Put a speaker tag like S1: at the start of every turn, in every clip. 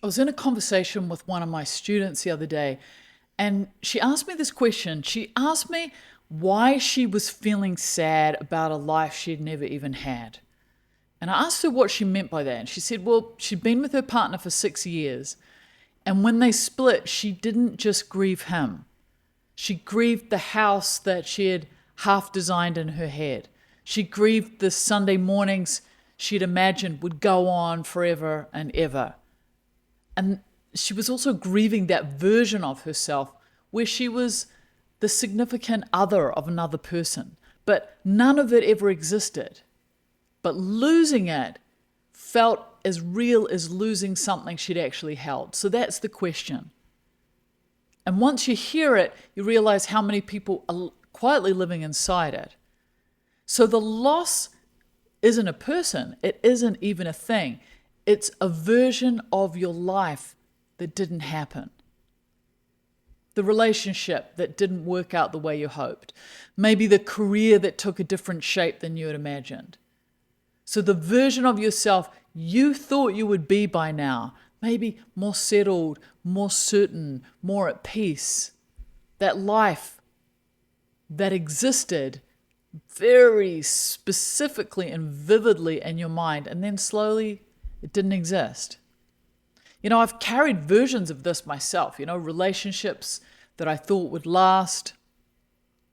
S1: I was in a conversation with one of my students the other day, and she asked me this question. She asked me why she was feeling sad about a life she'd never even had. And I asked her what she meant by that. And she said, well, she'd been with her partner for 6 years. And when they split, she didn't just grieve him. She grieved the house that she had half designed in her head. She grieved the Sunday mornings she'd imagined would go on forever and ever. And she was also grieving that version of herself where she was the significant other of another person. But none of it ever existed. But losing it felt as real as losing something she'd actually held. So that's the question. And once you hear it, you realize how many people are quietly living inside it. So the loss isn't a person. It isn't even a thing. It's a version of your life that didn't happen. The relationship that didn't work out the way you hoped. Maybe the career that took a different shape than you had imagined. So the version of yourself you thought you would be by now, maybe more settled, more certain, more at peace. That life that existed very specifically and vividly in your mind, and then slowly it didn't exist. I've carried versions of this myself, relationships that I thought would last,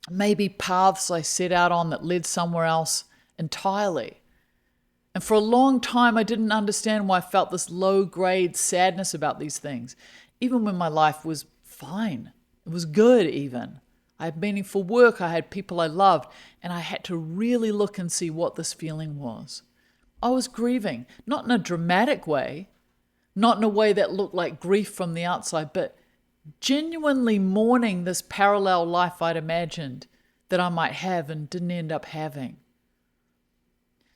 S1: maybe paths I set out on that led somewhere else entirely. And for a long time, I didn't understand why I felt this low-grade sadness about these things, even when my life was fine. It was good even. I had meaningful work, I had people I loved, and I had to really look and see what this feeling was. I was grieving, not in a dramatic way, not in a way that looked like grief from the outside, but genuinely mourning this parallel life I'd imagined that I might have and didn't end up having.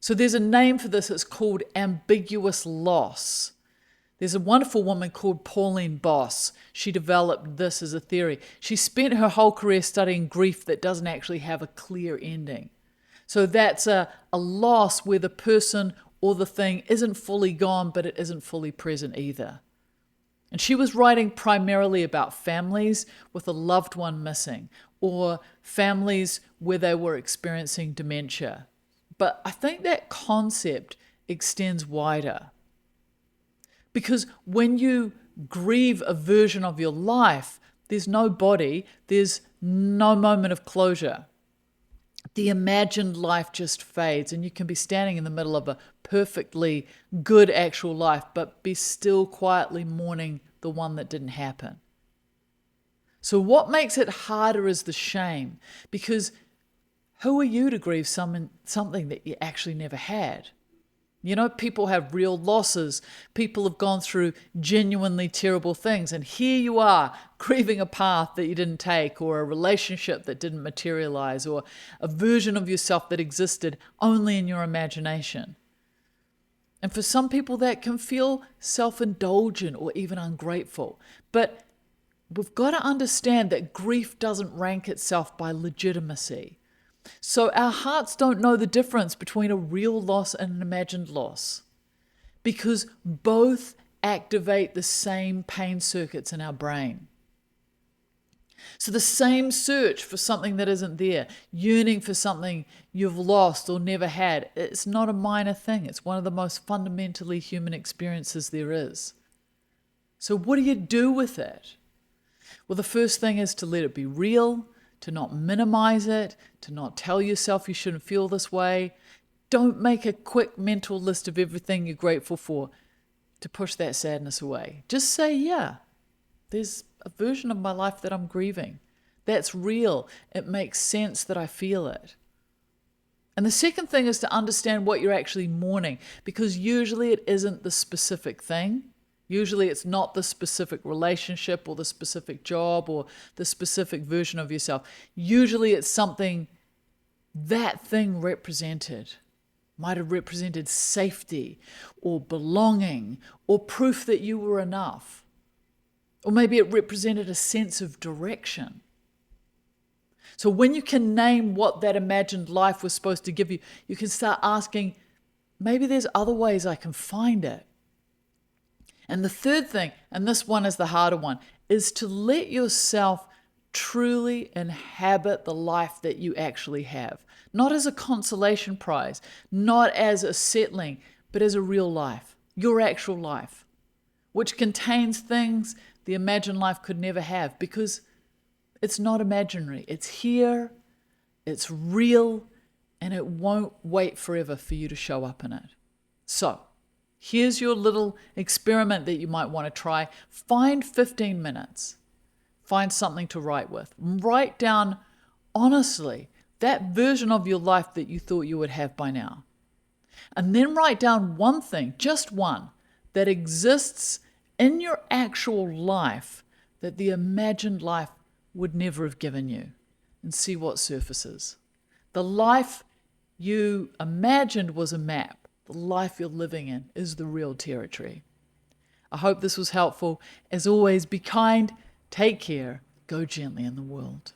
S1: So there's a name for this, it's called ambiguous loss. There's a wonderful woman called Pauline Boss. She developed this as a theory. She spent her whole career studying grief that doesn't actually have a clear ending. So that's a loss where the person or the thing isn't fully gone, but it isn't fully present either. And she was writing primarily about families with a loved one missing, or families where they were experiencing dementia. But I think that concept extends wider. Because when you grieve a version of your life, there's no body, there's no moment of closure. The imagined life just fades, and you can be standing in the middle of a perfectly good actual life, but be still quietly mourning the one that didn't happen. So what makes it harder is the shame, because who are you to grieve something that you actually never had? People have real losses. People have gone through genuinely terrible things. And here you are grieving a path that you didn't take, or a relationship that didn't materialize, or a version of yourself that existed only in your imagination. And for some people that can feel self-indulgent or even ungrateful. But we've got to understand that grief doesn't rank itself by legitimacy. So our hearts don't know the difference between a real loss and an imagined loss, because both activate the same pain circuits in our brain. So the same search for something that isn't there, yearning for something you've lost or never had, it's not a minor thing. It's one of the most fundamentally human experiences there is. So what do you do with it? Well, the first thing is to let it be real, to not minimize it, to not tell yourself you shouldn't feel this way. Don't make a quick mental list of everything you're grateful for to push that sadness away. Just say, yeah, there's a version of my life that I'm grieving. That's real. It makes sense that I feel it. And the second thing is to understand what you're actually mourning, because usually it isn't the specific thing. Usually it's not the specific relationship or the specific job or the specific version of yourself. Usually it's something that thing represented. Might have represented safety or belonging or proof that you were enough. Or maybe it represented a sense of direction. So when you can name what that imagined life was supposed to give you, you can start asking, maybe there's other ways I can find it. And the third thing, and this one is the harder one, is to let yourself truly inhabit the life that you actually have. Not as a consolation prize, not as a settling, but as a real life, your actual life, which contains things the imagined life could never have, because it's not imaginary. It's here, it's real, and it won't wait forever for you to show up in it. So, here's your little experiment that you might want to try. Find 15 minutes. Find something to write with. Write down, honestly, that version of your life that you thought you would have by now. And then write down one thing, just one, that exists in your actual life that the imagined life would never have given you, and see what surfaces. The life you imagined was a map. The life you're living in is the real territory. I hope this was helpful. As always, be kind, take care, go gently in the world.